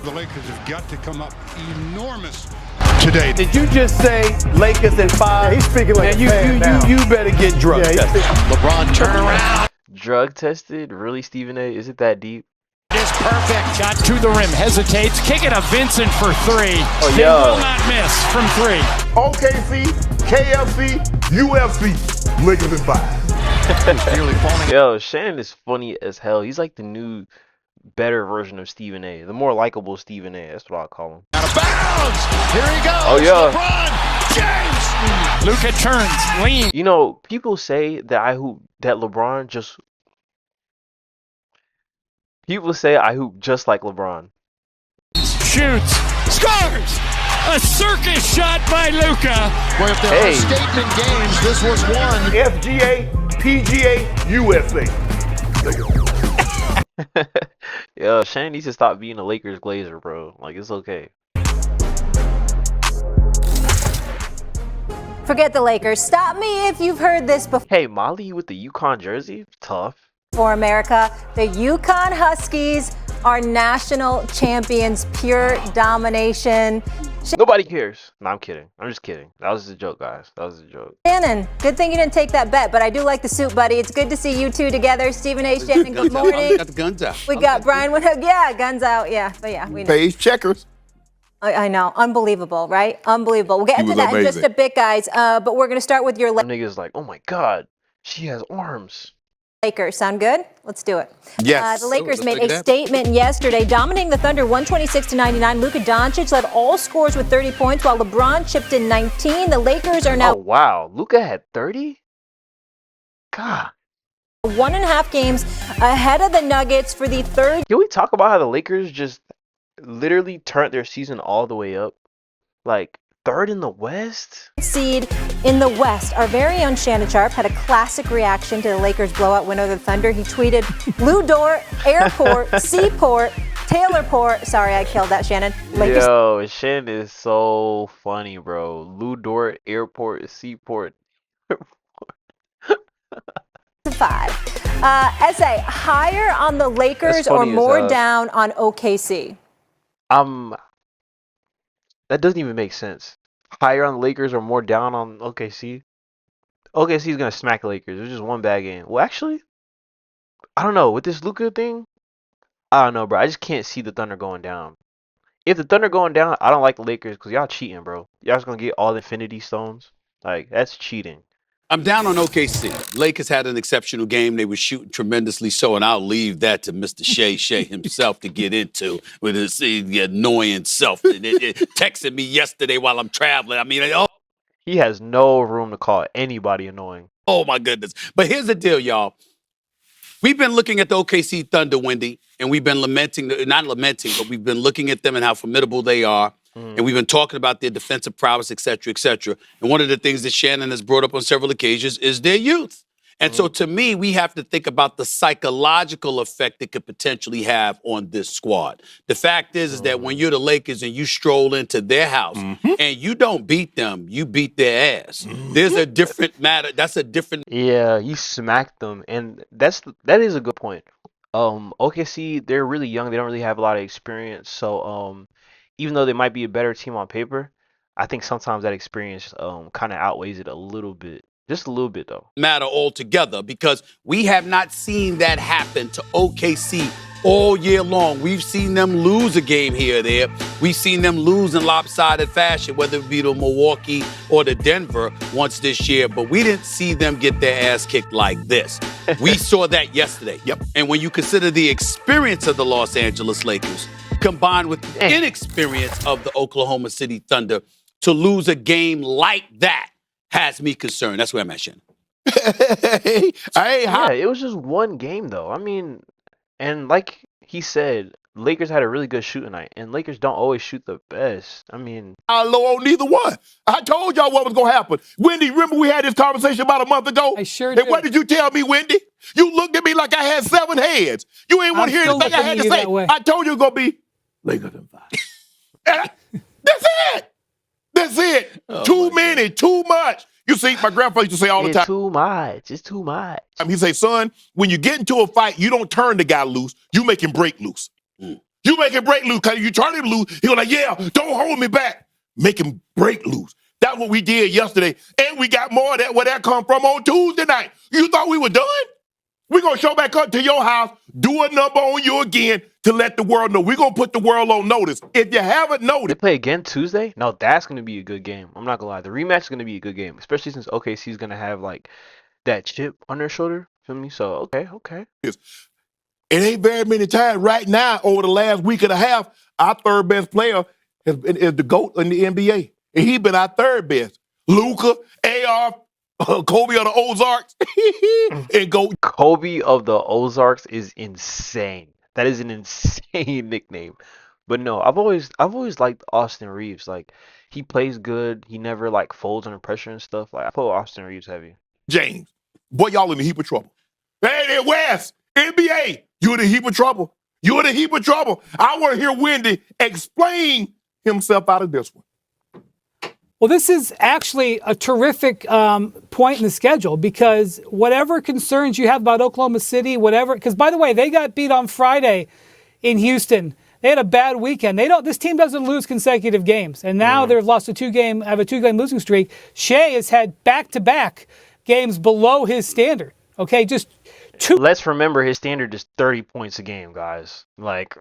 the Lakers have got to come up enormous today. Did you just say Lakers in 5? Yeah, he's speaking like a fan now. You better get drunk. LeBron turn around. Drug tested? Really, Stephen A? Is it that deep? Is perfect. Got to the rim. Hesitates. Kicking to Vincent for 3. Oh, He yeah. will not miss from 3. OKC, KFC, UFC, Lakers in 5. Nearly falling. Yo, Shannon is funny as hell. He's like the new, better version of Stephen A. The more likable Stephen A. That's what I call him. Out of bounds. Here he goes. Oh, yeah. LeBron James. Luka turns. Lean. You know, people say that LeBron just... People say I hoop just like LeBron. Shoots. Scores. A circus shot by Luka. Well, if there are statement games, this was one. FGA, PGA, USA. Yo, Shannon needs to stop being a Lakers glazer, bro. Like, it's okay. Forget the Lakers. Stop me if you've heard this before. Hey, Molly with the UConn jersey? Tough. For America, the UConn Huskies are national champions, pure domination. Nobody cares. No, I'm kidding. I'm just kidding. That was a joke, guys. That was a joke. Shannon, good thing you didn't take that bet, but I do like the suit, buddy. It's good to see you two together. Stephen A. Shannon, good morning. Got the guns out. We got Brian Winhook. Yeah, guns out. Yeah, but yeah, we know. Page checkers. I know. Unbelievable, right? Unbelievable. We'll get into that in just a bit, guys. But we're going to start with your Some niggas like, oh my God, she has arms. Lakers. Sound good? Let's do it. Yes. The Lakers made a statement yesterday, dominating the Thunder 126-99. Luka Doncic led all scores with 30 points, while LeBron chipped in 19. The Lakers are now... Oh, wow. Luka had 30? God. 1.5 games ahead of the Nuggets for the third. Can we talk about how the Lakers just literally turned their season all the way up? Like, third in the West? Seed in the West. Our very own Shannon Sharp had a classic reaction to the Lakers' blowout win over the Thunder. He tweeted, Lou Dort, Airport, Seaport, Taylorport. Sorry, I killed that, Shannon. Lakers. Yo, Shannon is so funny, bro. Lou Dort, Airport, Seaport. 5. SA, higher on the Lakers or more down on OKC? That doesn't even make sense. Higher on the Lakers or more down on OKC? OKC is going to smack the Lakers. It was just one bad game. Well, actually, I don't know. With this Luka thing, I don't know, bro. I just can't see the Thunder going down. If the Thunder going down, I don't like the Lakers because y'all cheating, bro. Y'all just going to get all the Infinity Stones. Like, that's cheating. I'm down on OKC. Lakers had an exceptional game. They were shooting tremendously so, and I'll leave that to Mr. Shai himself to get into with his annoying self. Texted me yesterday while I'm traveling. I mean, he has no room to call anybody annoying. Oh, my goodness. But here's the deal, y'all. We've been looking at the OKC Thunder, Wendy, and we've been not lamenting, but we've been looking at them and how formidable they are. And we've been talking about their defensive prowess, et cetera, et cetera. And one of the things that Shannon has brought up on several occasions is their youth. And so to me, we have to think about the psychological effect it could potentially have on this squad. The fact is that when you're the Lakers and you stroll into their house and you don't beat them, you beat their ass. There's a different matter. That's a different. Yeah, you smacked them. And that is a good point. OKC, they're really young. They don't really have a lot of experience. So, even though they might be a better team on paper, I think sometimes that experience kind of outweighs it a little bit. Just a little bit, though. Matter altogether, because we have not seen that happen to OKC all year long. We've seen them lose a game here or there. We've seen them lose in lopsided fashion, whether it be to Milwaukee or to Denver once this year, but we didn't see them get their ass kicked like this. We saw that yesterday. Yep. And when you consider the experience of the Los Angeles Lakers, combined with the inexperience of the Oklahoma City Thunder, to lose a game like that has me concerned. That's where I'm at, Shannon. Yeah, it was just one game, though. I mean, and like he said, Lakers had a really good shooting night, and Lakers don't always shoot the best. I mean, low on neither one. I told y'all what was going to happen. Wendy, remember we had this conversation about a month ago? I sure And did. what did you tell me, Wendy? You looked at me like I had 7 heads. You ain't want to hear anything I had to say. I told you it was going to be Lakers in 5. That's it. That's it. Too many, too much. You see, my grandpa used to say all the time. Too much. It's too much. He say, son, when you get into a fight, you don't turn the guy loose. You make him break loose. You You make him break loose because you turn him loose. He was like, yeah, don't hold me back. Make him break loose. That's what we did yesterday. And we got more of that where that come from on Tuesday night. You thought we were done? We're going to show back up to your house, do a number on you again to let the world know. We're going to put the world on notice. If you haven't They noticed. play again Tuesday? No, that's going to be a good game. I'm not going to lie. The rematch is going to be a good game, especially since OKC is going to have like that chip on their shoulder. Feel me? So, okay. It ain't very many times right now over the last week and a half, our third best player is the GOAT in the NBA. And he's been our third best. Luka, AR, Kobe of the Ozarks, and GOAT. Kobe of the Ozarks is insane. That is an insane nickname. But no, I've always liked Austin Reeves. Like, he plays good. He never like folds under pressure and stuff. Like, I put Austin Reeves heavy. James, boy, y'all in a heap of trouble. Hey, West, NBA, you in a heap of trouble. You in a heap of trouble. I want to hear Wendy explain himself out of this one. Well, this is actually a terrific point in the schedule because whatever concerns you have about Oklahoma City, because by the way, they got beat on Friday in Houston. They had a bad weekend. This team doesn't lose consecutive games, and now they've lost have a two-game losing streak. Shai has had back-to-back games below his standard. Okay, just two. Let's remember his standard is 30 points a game, guys. Like,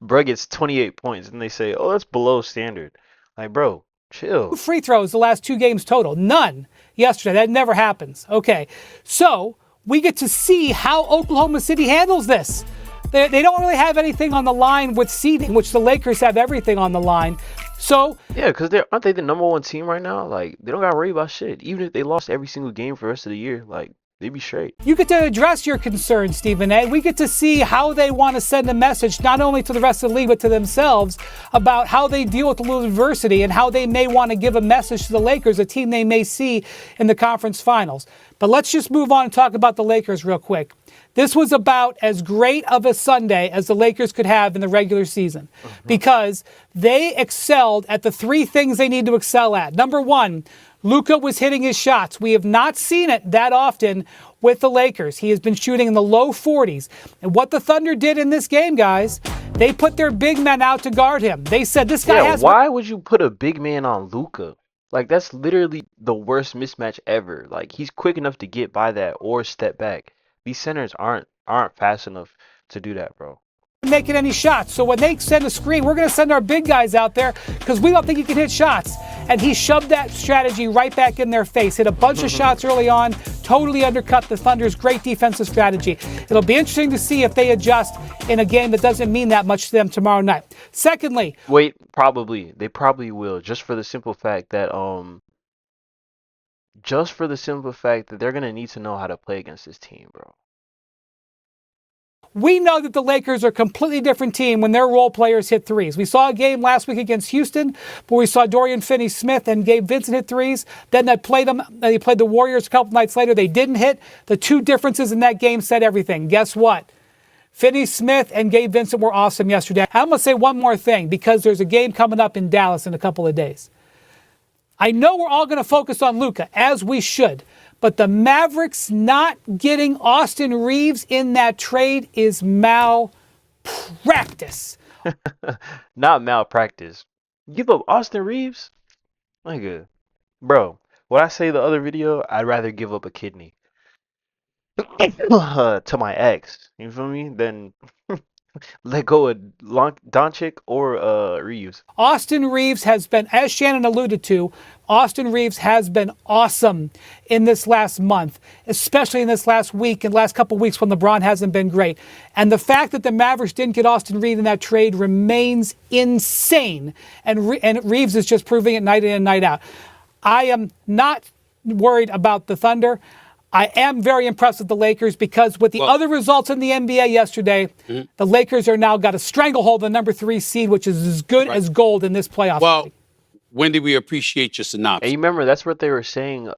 bro gets 28 points, and they say, "Oh, that's below standard." Like, bro. Chill. Free throws the last 2 games total. None yesterday. That never happens. Okay. So we get to see how Oklahoma City handles this. They don't really have anything on the line with seeding, which the Lakers have everything on the line. So yeah, because aren't they the number 1 team right now? Like, they don't got to worry about shit. Even if they lost every single game for the rest of the year, like, they'd be straight. You get to address your concerns, Stephen A. We get to see how they want to send a message, not only to the rest of the league, but to themselves about how they deal with a little adversity and how they may want to give a message to the Lakers, a team they may see in the conference finals. But let's just move on and talk about the Lakers real quick. This was about as great of a Sunday as the Lakers could have in the regular season because they excelled at the 3 things they need to excel at. Number 1, Luka was hitting his shots. We have not seen it that often with the Lakers. He has been shooting in the low 40s. And what the Thunder did in this game, guys, they put their big men out to guard him. They said, this guy has... Why would you put a big man on Luka? Like, that's literally the worst mismatch ever. Like, he's quick enough to get by that or step back. These centers aren't fast enough to do that, bro. Making any shots. So when they send a screen, we're going to send our big guys out there because we don't think he can hit shots. And he shoved that strategy right back in their face. Hit a bunch of shots early on, totally undercut the Thunder's great defensive strategy. It'll be interesting to see if they adjust in a game that doesn't mean that much to them tomorrow night. Secondly, they probably will, just for the simple fact that they're going to need to know how to play against this team, bro. We know that the Lakers are a completely different team when their role players hit threes. We saw a game last week against Houston where we saw Dorian Finney-Smith and Gabe Vincent hit threes. Then they played the Warriors a couple nights later. They didn't hit. The 2 differences in that game said everything. Guess what? Finney-Smith and Gabe Vincent were awesome yesterday. I'm going to say one more thing because there's a game coming up in Dallas in a couple of days. I know we're all going to focus on Luka, as we should. But the Mavericks not getting Austin Reeves in that trade is malpractice. Not malpractice. Give up Austin Reeves? Nigga. Bro, what I say the other video, I'd rather give up a kidney to my ex, you feel me, than let go of Doncic or Reeves. Austin Reeves has been, as Shannon alluded to, Austin Reeves has been awesome in this last month, especially in this last week and last couple weeks when LeBron hasn't been great. And the fact that the Mavericks didn't get Austin Reeves in that trade remains insane. And Reeves is just proving it night in and night out. I am not worried about the Thunder. I am very impressed with the Lakers because with the other results in the NBA yesterday, the Lakers are now got a stranglehold on the number 3 seed, which is as good as gold in this playoff. Well, Wendy, we appreciate your synopsis. And you remember, that's what they were saying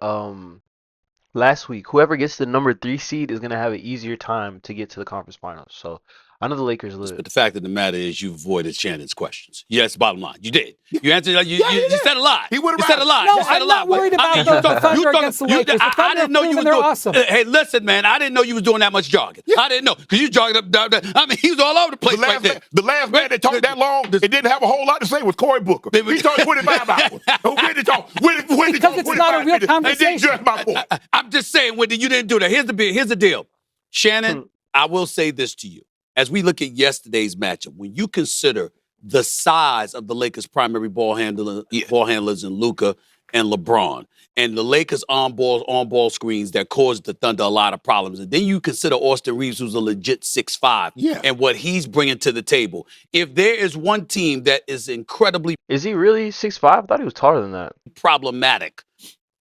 last week. Whoever gets the number 3 seed is going to have an easier time to get to the conference finals. So I know the Lakers lit. But the fact of the matter is you avoided Shannon's questions. Yes, bottom line. You did. You answered. You said a lot. He would have said a lot. No, you said I'm a lot. not worried about the Thunder against the Lakers. The I didn't know you were they're doing. awesome. Hey, listen, man. I didn't know you was doing that much jogging. I didn't know because you jogged up. I mean, he was all over the place right there. The last man that talked that long and didn't have a whole lot to say was Cory Booker. He talked 25 hours. When did talk? Because it's not a real conversation. My point. I'm just saying, Wendy, you didn't do that. Here's the deal. Shannon, I will say this to you. As we look at yesterday's matchup, when you consider the size of the Lakers' primary ball handlers in Luka and LeBron, and the Lakers on-ball screens that caused the Thunder a lot of problems, and then you consider Austin Reeves, who's a legit 6'5", and what he's bringing to the table. If there is one team that is incredibly... Is he really 6'5"? I thought he was taller than that. ...problematic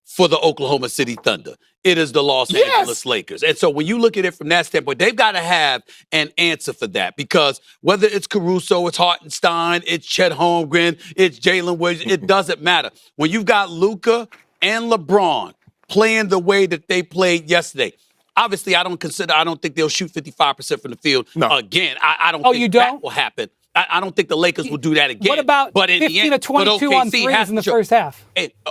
for the Oklahoma City Thunder, it is the Los Angeles Lakers. And so when you look at it from that standpoint, they've got to have an answer for that, because whether it's Caruso, it's Hartenstein, it's Chet Holmgren, it's Jalen Williams, it doesn't matter. When you've got Luka and LeBron playing the way that they played yesterday, obviously I don't think they'll shoot 55% from the field again. I don't think that will happen. I don't think the Lakers will do that again. What about 15 to 22 on threes in the first half?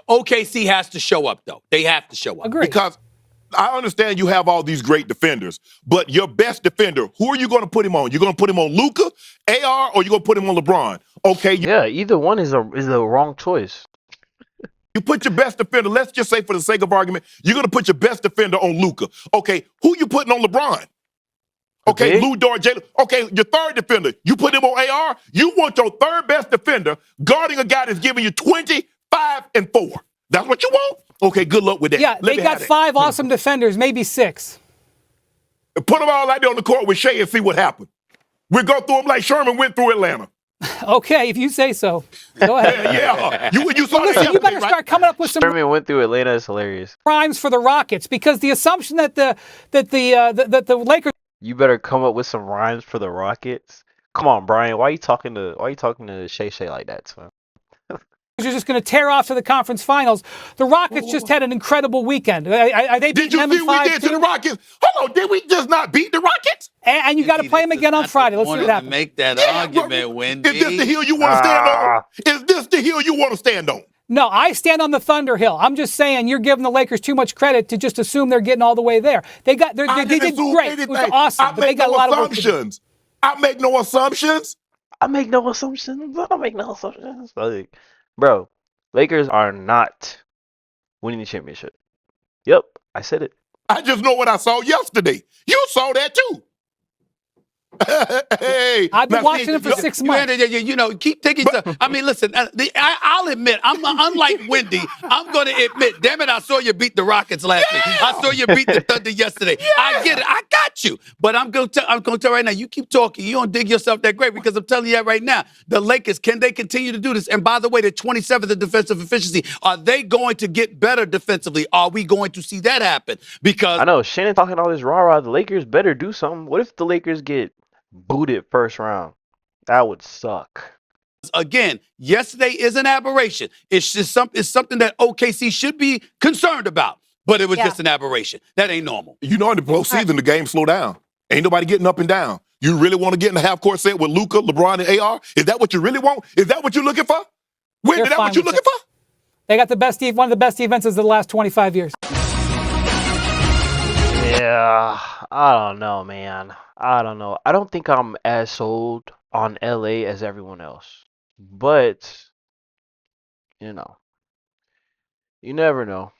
OKC has to show up, though. They have to show up. Agreed. Because I understand you have all these great defenders, but your best defender, who are you going to put him on? You're going to put him on Luka, AR, or you're going to put him on LeBron? Okay. Yeah, either one is the wrong choice. You put your best defender, let's just say for the sake of argument, you're going to put your best defender on Luka. Okay, who you putting on LeBron? Okay, Lou Dort, Jalen. Okay, your third defender, you put him on AR. You want your third best defender guarding a guy that's giving you 25 and 4. That's what you want? Okay, good luck with that. Yeah, they got 5 awesome defenders, maybe 6. Put them all out there on the court with Shai and see what happened. We'll go through them like Sherman went through Atlanta. Okay, if you say so. Go ahead. You saw listen, you better start coming up with some. Sherman went through Atlanta is hilarious. Primes for the Rockets, because the assumption that the Lakers. You better come up with some rhymes for the Rockets. Come on, Brian. Why are you talking to Shai like that, son? You're just going to tear off to the conference finals. The Rockets just had an incredible weekend. Are they did you see what we did to the Rockets? Hold on, did we just not beat the Rockets? And you got to play them again on Friday. Let's see what happens. Make that argument, Wendy. Is this the hill you want to stand on? Is this the hill you want to stand on? No, I stand on the Thunder Hill. I'm just saying you're giving the Lakers too much credit to just assume they're getting all the way there. They did great. It was awesome, but they got a lot of work to do. I make no assumptions. I don't make no assumptions. Like, bro, Lakers are not winning the championship. Yep, I said it. I just know what I saw yesterday. You saw that too. Hey, I've been watching them for 6 months. Keep taking stuff. I mean, listen, I'll admit, unlike Wendy, I'm going to admit, damn it, I saw you beat the Rockets last week. I saw you beat the Thunder yesterday. I get it. I got you. But I'm going to tell right now, you keep talking. You don't dig yourself that great, because I'm telling you that right now. The Lakers, can they continue to do this? And by the way, they're 27th in defensive efficiency. Are they going to get better defensively? Are we going to see that happen? Because I know Shannon talking all this rah-rah. The Lakers better do something. What if the Lakers get booted first round? That would suck. Again, yesterday is an aberration. It's just something that OKC should be concerned about. But it was just an aberration. That ain't normal. You know, in the postseason, the game slow down. Ain't nobody getting up and down. You really want to get in the half-court set with Luka, LeBron, and AR? Is that what you really want? Is that what you're looking for? Is that what you're looking for? They got one of the best defenses of the last 25 years. Yeah, I don't know, man. I don't know. I don't think I'm as sold on LA as everyone else. But, you never know.